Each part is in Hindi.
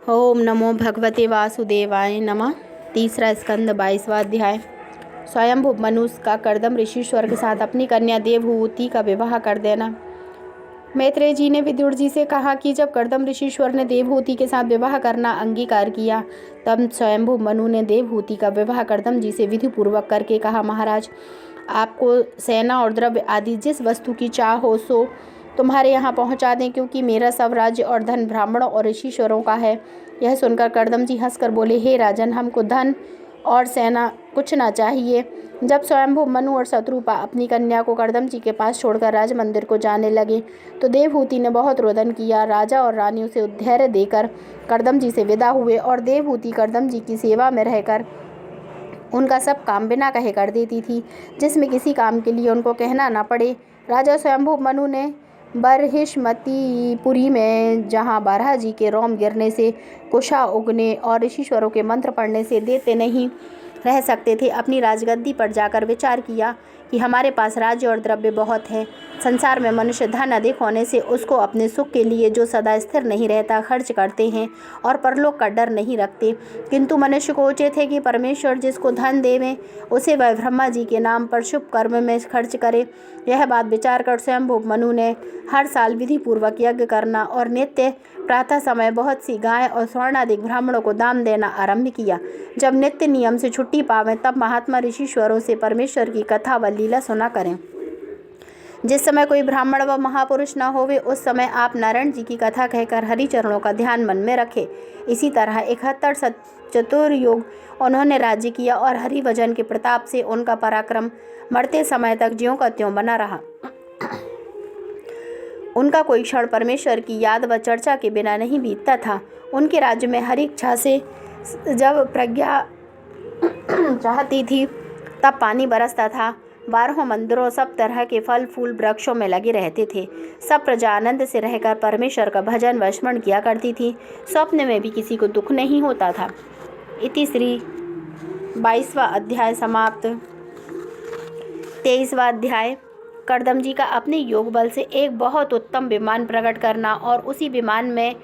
ओम नमो भगवते वासुदेवाय नमः। तीसरा स्कंद 22वां अध्याय। स्वयंभू मनु का कर्दम ऋषिश्वर के साथ अपनी कन्या देवहूति का विवाह कर देना। मैत्रेय जी ने विदुर जी से कहा कि जब कर्दम ऋषिश्वर ने देवहूति के साथ विवाह करना अंगीकार किया, तब स्वयंभू मनु ने देवहूति का विवाह कर्दम जी से विधि पूर्वक करके कहा, महाराज, आपको सेना और द्रव्य आदि जिस वस्तु की चाह हो सो तुम्हारे यहाँ पहुँचा दें, क्योंकि मेरा सब राज्य और धन ब्राह्मणों और ऋषिश्वरों का है। यह सुनकर कर्दम जी हंसकर बोले, हे राजन, हमको धन और सेना कुछ ना चाहिए। जब स्वयंभू मनु और शत्रुपा अपनी कन्या को कर्दम जी के पास छोड़कर राज मंदिर को जाने लगे, तो देवहूति ने बहुत रोदन किया। राजा और रानी उसे धैर्य देकर कर्दम जी से विदा हुए और देवहूति कर्दम जी की सेवा में रहकर उनका सब काम बिना कहे कर देती थी, जिसमें किसी काम के लिए उनको कहना न पड़े। राजा स्वयंभू मनु ने बरहिष्मतीपुरी में, जहाँ बारह जी के रोम गिरने से, कुशा उगने और ऋषिश्वरों के मंत्र पढ़ने से देते नहीं रह सकते थे, अपनी राजगद्दी पर जाकर विचार किया कि हमारे पास राज्य और द्रव्य बहुत है। संसार में मनुष्य धन अधिक होने से उसको अपने सुख के लिए, जो सदा स्थिर नहीं रहता, खर्च करते हैं और परलोक का डर नहीं रखते। किंतु मनुष्य को उचित है कि परमेश्वर जिसको धन देवे, उसे वह ब्रह्मा जी के नाम पर शुभ कर्म में खर्च करे। यह बात विचार कर स्वयंभू मनु ने हर साल विधि पूर्वक यज्ञ करना और नित्य प्रातः समय बहुत सी गाय और स्वर्णाधिक ब्राह्मणों को दान देना आरंभ किया। जब नित्य नियम से छुट्टी पावें, तब महात्मा ऋषिश्वरों से परमेश्वर की कथा व लीला सुना करें। जिस समय कोई ब्राह्मण व महापुरुष न होवे, उस समय आप नारायण जी की कथा कहकर हरि चरणों का ध्यान मन में रखें। इसी तरह 71 चतुर्युग उन्होंने राज्य किया और हरि भजन के प्रताप से उनका पराक्रम मरते समय तक ज्यों का त्यों बना रहा। उनका कोई क्षण परमेश्वर की याद व चर्चा के बिना नहीं बीतता था। उनके राज्य में हरि इच्छा से जब प्रज्ञा चाहती थी, तब पानी बरसता था। 12 मंदिरों, सब तरह के फल फूल वृक्षों में लगे रहते थे। सब प्रजा आनंद से रहकर परमेश्वर का भजन व स्मरण किया करती थी। स्वप्न में भी किसी को दुख नहीं होता था। इति श्री 22वां अध्याय समाप्त। 23वां अध्याय। कर्दम जी का अपने योग बल से एक बहुत उत्तम विमान प्रकट करना और उसी विमान में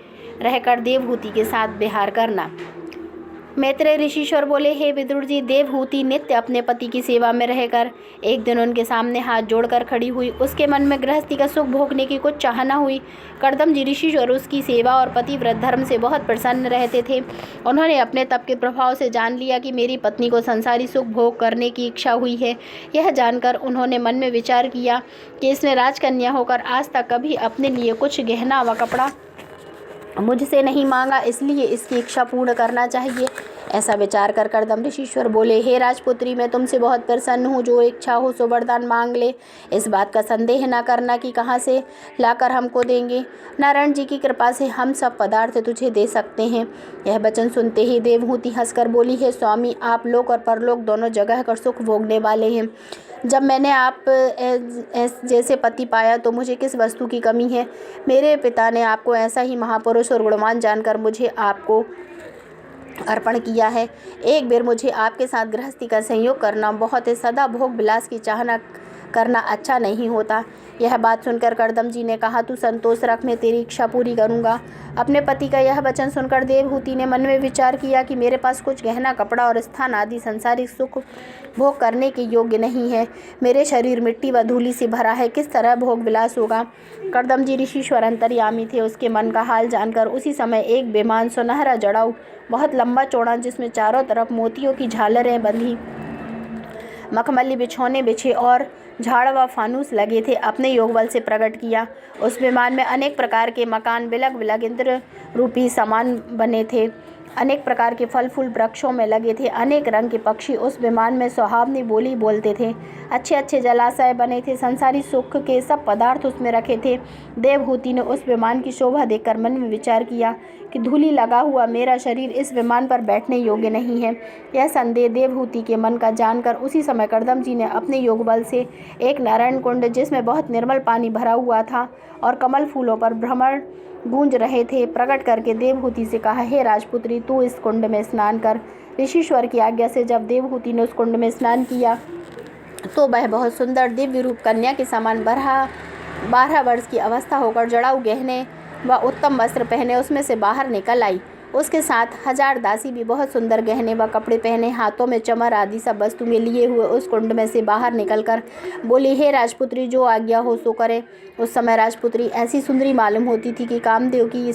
रहकर देवहूति के साथ विहार करना। मैत्रेय ऋषिश्वर बोले, हे विदुर जी, देवहूति नित्य अपने पति की सेवा में रहकर एक दिन उनके सामने हाथ जोड़कर खड़ी हुई। उसके मन में गृहस्थी का सुख भोगने की कुछ चाहना हुई। कर्दम जी ऋषिश्वर उसकी सेवा और पतिव्रत धर्म से बहुत प्रसन्न रहते थे। उन्होंने अपने तप के प्रभाव से जान लिया कि मेरी पत्नी को संसारी सुख भोग करने की इच्छा हुई है। यह जानकर उन्होंने मन में विचार किया कि इसने राजकन्या होकर आज तक कभी अपने लिए कुछ गहना व कपड़ा मुझसे नहीं मांगा, इसलिए इसकी इच्छा पूर्ण करना चाहिए। ऐसा विचार कर कर्दम ऋषिश्वर बोले, हे राजपुत्री, मैं तुमसे बहुत प्रसन्न हूँ। जो इच्छा हो सो वरदान मांग ले। इस बात का संदेह न करना कि कहाँ से लाकर हमको देंगे। नारायण जी की कृपा से हम सब पदार्थ तुझे दे सकते हैं। यह वचन सुनते ही देवहूति हंसकर बोली, हे स्वामी, आप लोक और परलोक दोनों जगह कर सुख भोगने वाले हैं। जब मैंने आप जैसे पति पाया, तो मुझे किस वस्तु की कमी है। मेरे पिता ने आपको ऐसा ही महापुरुष और गुणवान जानकर मुझे आपको अर्पण किया है। एक बार मुझे आपके साथ गृहस्थी का संयोग करना बहुत है। सदा भोग विलास की चाहना करना अच्छा नहीं होता। यह बात सुनकर कर्दम जी ने कहा, तू संतोष रख, मैं तेरी इच्छा पूरी करूँगा। अपने पति का यह वचन सुनकर देवहूति ने मन में विचार किया कि मेरे पास कुछ गहना कपड़ा और स्थान आदि संसारिक सुख भोग करने के योग्य नहीं है। मेरे शरीर मिट्टी व धूलि से भरा है, किस तरह भोग विलास होगा। कर्दम जी ऋषिश्वर अंतर्यामी थे। उसके मन का हाल जानकर उसी समय एक विमान सुनहरा जड़ाऊ, बहुत लंबा चौड़ा, जिसमें चारों तरफ मोतियों की झालरें बंधी, मखमली बिछौने बिछे और झाड़ व फानूस लगे थे, अपने योग बल से प्रकट किया। उस विमान में अनेक प्रकार के मकान, बिलग बिलग इंद्र रूपी सामान बने थे। अनेक प्रकार के फल फूल वृक्षों में लगे थे। अनेक रंग के पक्षी उस विमान में सुहावनी बोली बोलते थे। अच्छे अच्छे जलाशय बने थे। संसारी सुख के सब पदार्थ उसमें रखे थे। देवहूति ने उस विमान की शोभा देखकर मन में विचार किया कि धूलि लगा हुआ मेरा शरीर इस विमान पर बैठने योग्य नहीं है। यह संदेह देवहूति के मन का जानकर उसी समय कर्दम जी ने अपने योग बल से एक नारायण कुंड, जिसमें बहुत निर्मल पानी भरा हुआ था और कमल फूलों पर भ्रमर गूंज रहे थे, प्रकट करके देवहूति से कहा, हे राजपुत्री, तू इस कुंड में स्नान कर। ऋषिश्वर की आज्ञा से जब देवहूति ने उस कुंड में स्नान किया, तो वह बहुत सुंदर दिव्य रूप कन्या के समान 12 वर्ष की अवस्था होकर जड़ाऊ गहने व उत्तम वस्त्र पहने उसमें से बाहर निकल आई। उसके साथ 1000 दासी भी बहुत सुंदर गहने व कपड़े पहने, हाथों में चमर आदि सब वस्तुएं लिए हुए उस कुंड में से बाहर निकलकर बोली, हे राजपुत्री, जो आज्ञा हो सो करे। उस समय राजपुत्री ऐसी सुंदरी मालूम होती थी कि कामदेव की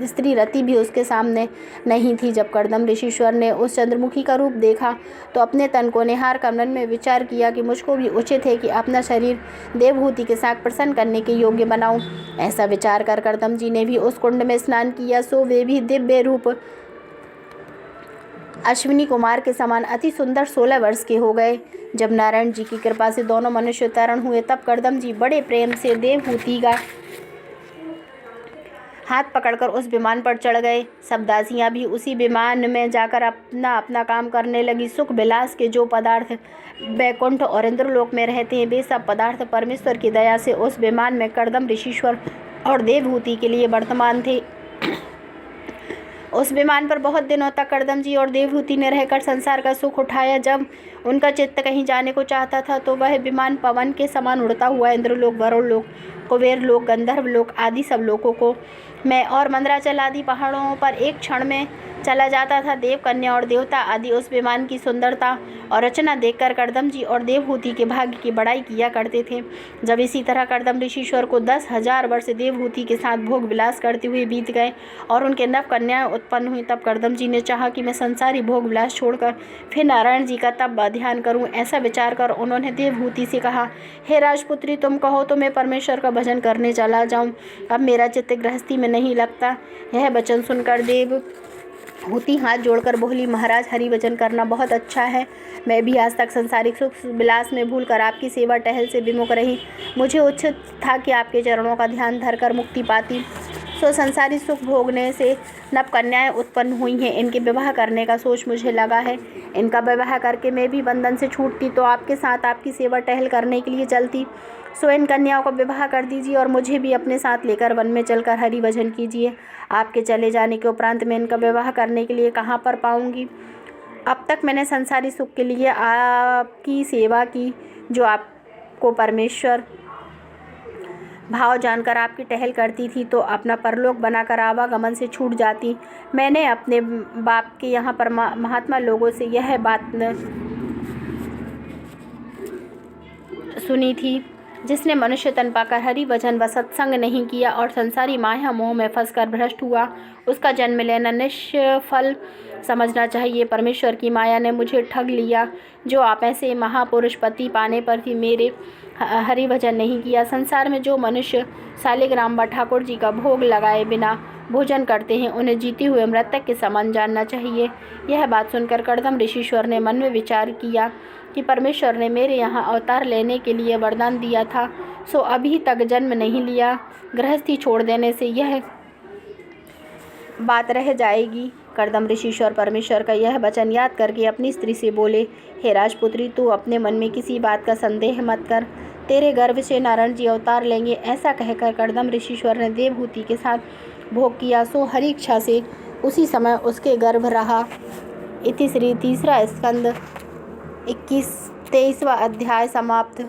स्त्री रति भी उसके सामने नहीं थी। जब कर्दम ऋषीश्वर ने उस चंद्रमुखी का रूप देखा तो अपने तन को निहार कर मन में विचार किया कि मुझको भी उचित है कि अपना शरीर देवहूति के साथ प्रसन्न करने के योग्य बनाऊं। ऐसा विचार कर कर्दम जी ने भी उस कुंड में स्नान किया। सो वे भी दिव्य रूप अश्विनी कुमार के समान अति सुंदर 16 वर्ष के हो गए। जब नारायण जी की कृपा से दोनों मनुष्य तरण हुए तब कर्दम जी बड़े प्रेम से देवहूति का हाथ पकड़कर उस विमान पर चढ़ गए। सब दासियां भी उसी विमान में जाकर अपना अपना काम करने लगी। सुख विलास के जो पदार्थ वैकुंठ और इंद्रलोक में रहते हैं, वे सब पदार्थ परमेश्वर की दया से उस विमान में कर्दम ऋषीश्वर और देवहूति के लिए वर्तमान थे। उस विमान पर बहुत दिनों तक कर्दम जी और देवहूति ने रहकर संसार का सुख उठाया। जब उनका चित्त कहीं जाने को चाहता था तो वह विमान पवन के समान उड़ता हुआ इंद्रलोक, वरुण लोक, कुबेर लोक, गंधर्व लोक आदि सब लोकों को में और मंदराचल आदि पहाड़ों पर एक क्षण में चला जाता था। देव कन्या और देवता आदि उस विमान की सुंदरता और रचना देखकर कर्दम जी और देवहूति के भाग्य की बड़ाई किया करते थे। जब इसी तरह कर्दम ऋषीश्वर को 10,000 वर्ष देवहूति के साथ भोग विलास करते हुए बीत गए और उनके नव कन्याएं उत्पन्न हुई, तब कर्दम जी ने चाहा कि मैं संसारी भोग विलास छोड़कर फिर नारायण जी का तब ध्यान करूं। ऐसा विचार कर उन्होंने देवहूति से कहा, हे राजपुत्री, तुम कहो तो मैं परमेश्वर का भजन करने चला जाऊं। अब मेरा चित्त गृहस्थी में नहीं लगता। यह वचन सुनकर देवहूति हाथ जोड़कर बोली, महाराज, हरि भजन करना बहुत अच्छा है। मैं भी आज तक संसारिक सुख विलास में भूलकर आपकी सेवा टहल से विमुख रही। मुझे उचित था कि आपके चरणों का ध्यान धरकर मुक्ति पाती। सो संसारी सुख भोगने से नव कन्याएं उत्पन्न हुई हैं। इनके विवाह करने का सोच मुझे लगा है। इनका विवाह करके मैं भी बंधन से छूटती तो आपके साथ आपकी सेवा टहल करने के लिए चलती। सो इन कन्याओं का विवाह कर दीजिए और मुझे भी अपने साथ लेकर वन में चलकर हरि भजन कीजिए। आपके चले जाने के उपरांत मैं इनका विवाह करने के लिए कहाँ पर पाऊँगी? अब तक मैंने संसारी सुख के लिए आपकी सेवा की, जो आपको परमेश्वर भाव जानकर आपकी टहल करती थी तो अपना परलोक बनाकर आवागमन से छूट जाती। मैंने अपने बाप के यहाँ पर महात्मा लोगों से यह बात सुनी थी, जिसने मनुष्य तन पाकर हरि भजन व सत्संग नहीं किया और संसारी माया मोह में फंसकर भ्रष्ट हुआ, उसका जन्म लेना निष्फल समझना चाहिए। परमेश्वर की माया ने मुझे ठग लिया। जो आप ऐसे महापुरुष पति पाने पर भी मेरे हरि भजन नहीं किया। संसार में जो मनुष्य शालिग्राम व ठाकुर जी का भोग लगाए बिना भोजन करते हैं, उन्हें जीते हुए मृतक के समान जानना चाहिए। यह बात सुनकर कर्दम ऋषीश्वर ने मन में विचार किया कि परमेश्वर ने मेरे यहाँ अवतार लेने के लिए वरदान दिया था, सो अभी तक जन्म नहीं लिया। गृहस्थी छोड़ देने से यह बात रह जाएगी। कर्दम ऋषीश्वर परमेश्वर का यह वचन याद करके अपनी स्त्री से बोले, हे राजपुत्री, तू अपने मन में किसी बात का संदेह मत कर। तेरे गर्भ से नारायण जी अवतार लेंगे। ऐसा कहकर कर्दम ऋषीश्वर ने देवहूति के साथ भोग किया। सो हरि इच्छा से उसी समय उसके गर्भ रहा। इति श्री तीसरा स्कंद 23वां अध्याय समाप्त।